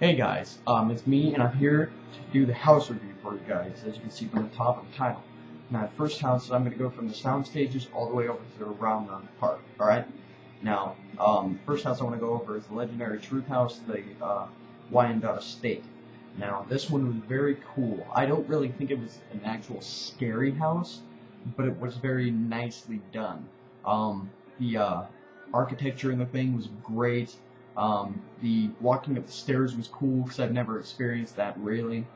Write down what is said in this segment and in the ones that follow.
Hey guys, it's me, and I'm here to do the house review for you guys, as you can see from the top of the title. Now, the first house, I'm going to go from the sound stages all the way over to around the park, alright? Now, the first house I want to go over is the legendary Truth House, the Wyandotte Estate. Now, this one was very cool. I don't really think it was an actual scary house, but it was very nicely done. The architecture in the thing was great. The walking up the stairs was cool because I've never experienced that really,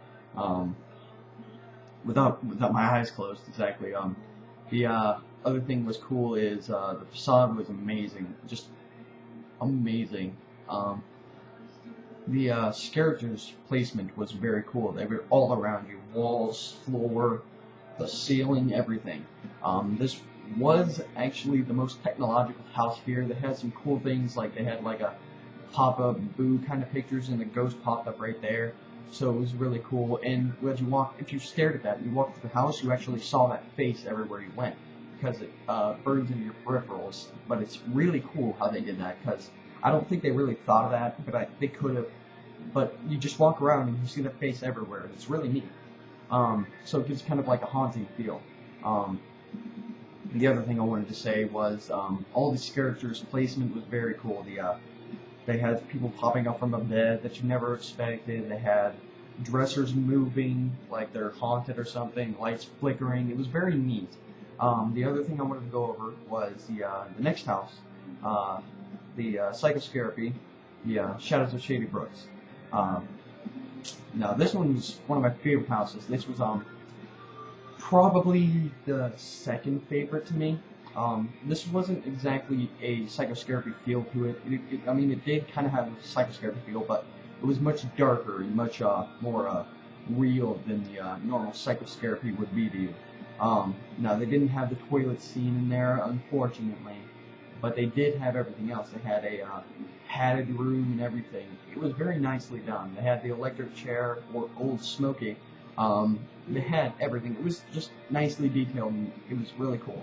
without my eyes closed exactly. The other thing was cool is the facade was amazing, just amazing. The characters placement was very cool. They were all around you, walls, floor, the ceiling, everything. This was actually the most technological house here. They had some cool things, like they had like a pop-up boo kind of pictures, and the ghost popped up right there, so it was really cool. And as you walked, if you stared at that and you walked through the house, you actually saw that face everywhere you went, because it burns into your peripherals. But it's really cool how they did that, because I don't think they really thought of that, but they could have. But you just walk around and you see the face everywhere. It's really neat. So it gives kind of like a haunting feel. The other thing I wanted to say was all these characters' placement was very cool. They had people popping up from a bed that you never expected. They had dressers moving like they're haunted or something, lights flickering. It was very neat. The other thing I wanted to go over was the next house, the Psychoscarapy, the Shadows of Shady Brooks. Now this one was one of my favorite houses. This was probably the second favorite to me. This wasn't exactly a Psychoscarapy feel to it. I mean, it did kind of have a Psychoscarapy feel, but it was much darker and much more real than the normal Psychoscarapy would be to you. Now, they didn't have the toilet scene in there, unfortunately, but they did have everything else. They had a padded room and everything. It was very nicely done. They had the electric chair, or Old Smoky. They had everything. It was just nicely detailed, and it was really cool.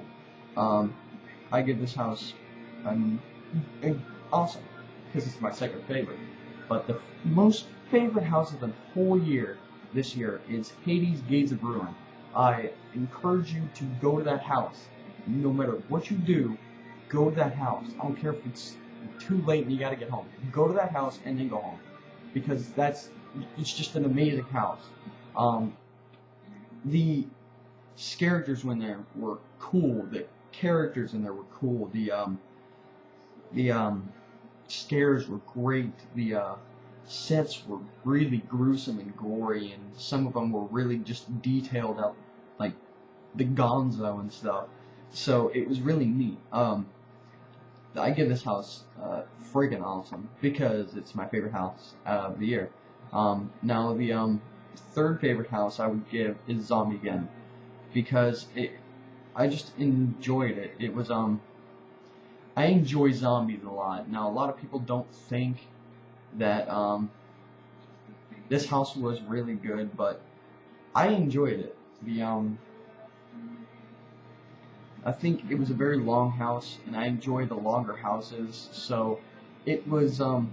I give this house awesome, because it's my second favorite. But the most favorite house of the whole year, this year, is Hades Gates of Ruin. I encourage you to go to that house. No matter what you do, go to that house. I don't care if it's too late and you gotta get home. Go to that house and then go home. Because it's just an amazing house. The characters when there were cool. The characters in there were cool. The scares were great. The sets were really gruesome and gory, and some of them were really just detailed out, like the Gonzo and stuff. So it was really neat. I give this house friggin' awesome, because it's my favorite house of the year. Now the third favorite house I would give is Zombiegan, because I just enjoyed it. It was I enjoy zombies a lot. Now, a lot of people don't think that this house was really good, but I enjoyed it. I think it was a very long house, and I enjoy the longer houses. So it was the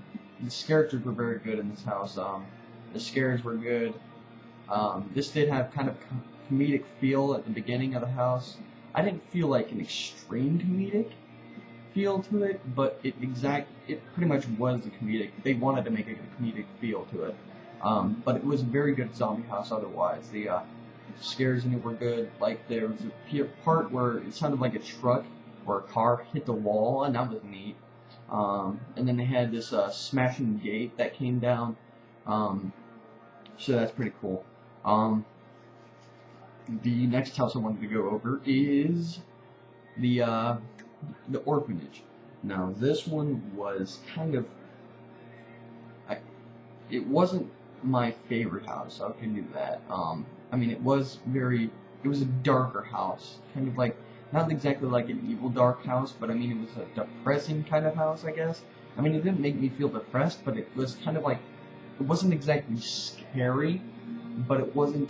characters were very good in this house. The scares were good. This did have kind of comedic feel at the beginning of the house. I didn't feel like an extreme comedic feel to it, but it pretty much was a comedic. They wanted to make a comedic feel to it, but it was a very good zombie house otherwise. The scares in it were good. Like there was a part where it sounded like a truck or a car hit the wall, and that was neat. And then they had this smashing gate that came down, so that's pretty cool. The next house I wanted to go over is the orphanage. Now this one was kind of, it wasn't my favorite house, I'll give you that. I mean, it was a darker house, kind of like, not exactly like an evil dark house, but I mean, it was a depressing kind of house, I guess. I mean, it didn't make me feel depressed, but it was kind of like, it wasn't exactly scary, but it wasn't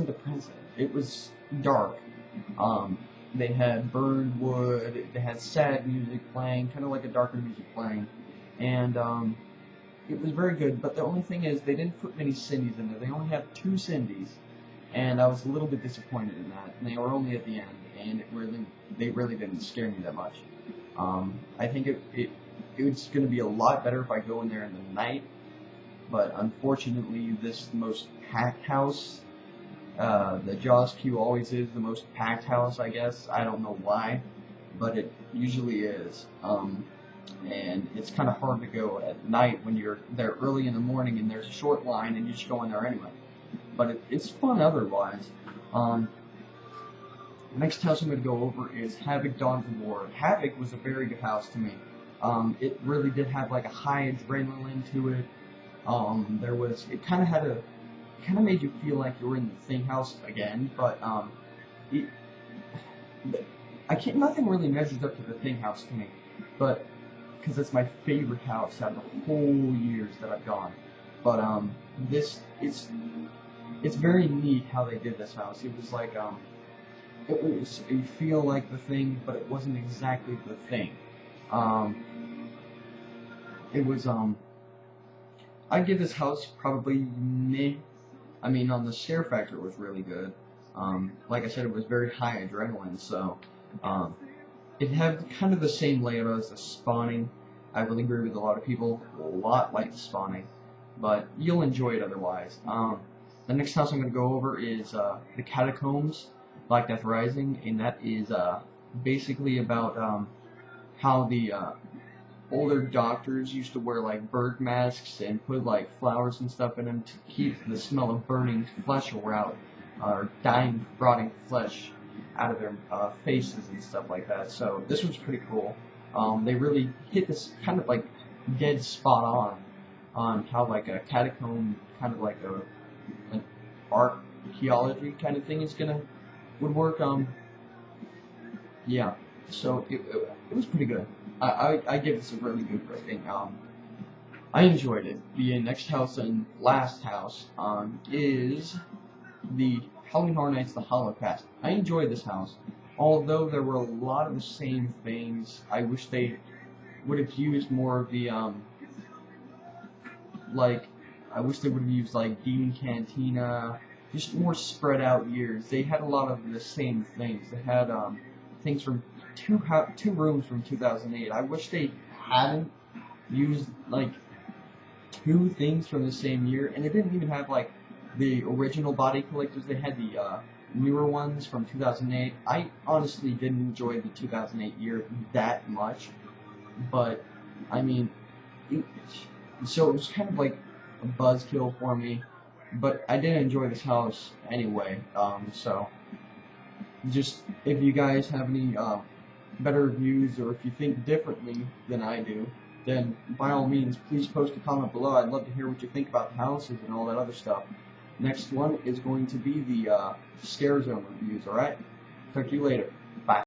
depressing. It was dark. They had burned wood, they had sad music playing, kind of like a darker music playing, and it was very good, but the only thing is they didn't put many Cindy's in there. They only had 2 Cindy's, and I was a little bit disappointed in that. And they were only at the end, and they really didn't scare me that much. I think it's going to be a lot better if I go in there in the night, but unfortunately, this most packed house, the Jaws queue always is the most packed house, I guess. I don't know why, but it usually is. And it's kind of hard to go at night when you're there early in the morning and there's a short line and you just go in there anyway. But it's fun otherwise. Next house I'm going to go over is Havoc Dawn of War. Havoc was a very good house to me. It really did have like a high adrenaline to it. It kind of made you feel like you were in the Thing house again, but nothing really measures up to the Thing house to me, but because it's my favorite house out of the whole years that I've gone. But it's very neat how they did this house. It was like you feel like the Thing, but it wasn't exactly the Thing. I'd give this house probably meh. I mean, on the scare factor, it was really good. Like I said, it was very high adrenaline, so it had kind of the same layout as the Spawning. I really agree with a lot of people. A lot like the Spawning, but you'll enjoy it otherwise. The next house I'm going to go over is the Catacombs, Black Death Rising, and that is basically about how the older doctors used to wear like bird masks and put like flowers and stuff in them to keep the smell of burning flesh out, or dying, rotting flesh out of their faces and stuff like that. So this was pretty cool. They really hit this kind of like dead spot on how like a catacomb, kind of like an archaeology kind of thing would work. Yeah, so it was pretty good. I give this a really good rating. I enjoyed it. The next house and last house is the Halloween Horror Nights: The Holocaust. I enjoyed this house, although there were a lot of the same things. I wish they would have used more of the I wish they would have used like Demon Cantina, just more spread out years. They had a lot of the same things. They had things from two rooms from 2008. I wish they hadn't used like 2 things from the same year, and they didn't even have like the original body collectors. They had the newer ones from 2008. I honestly didn't enjoy the 2008 year that much, but I mean, so it was kind of like a buzzkill for me. But I did enjoy this house anyway. So just if you guys have any better reviews, or if you think differently than I do, then by all means, please post a comment below. I'd love to hear what you think about the houses and all that other stuff. Next one is going to be the Scare Zone reviews, alright? Talk to you later. Bye.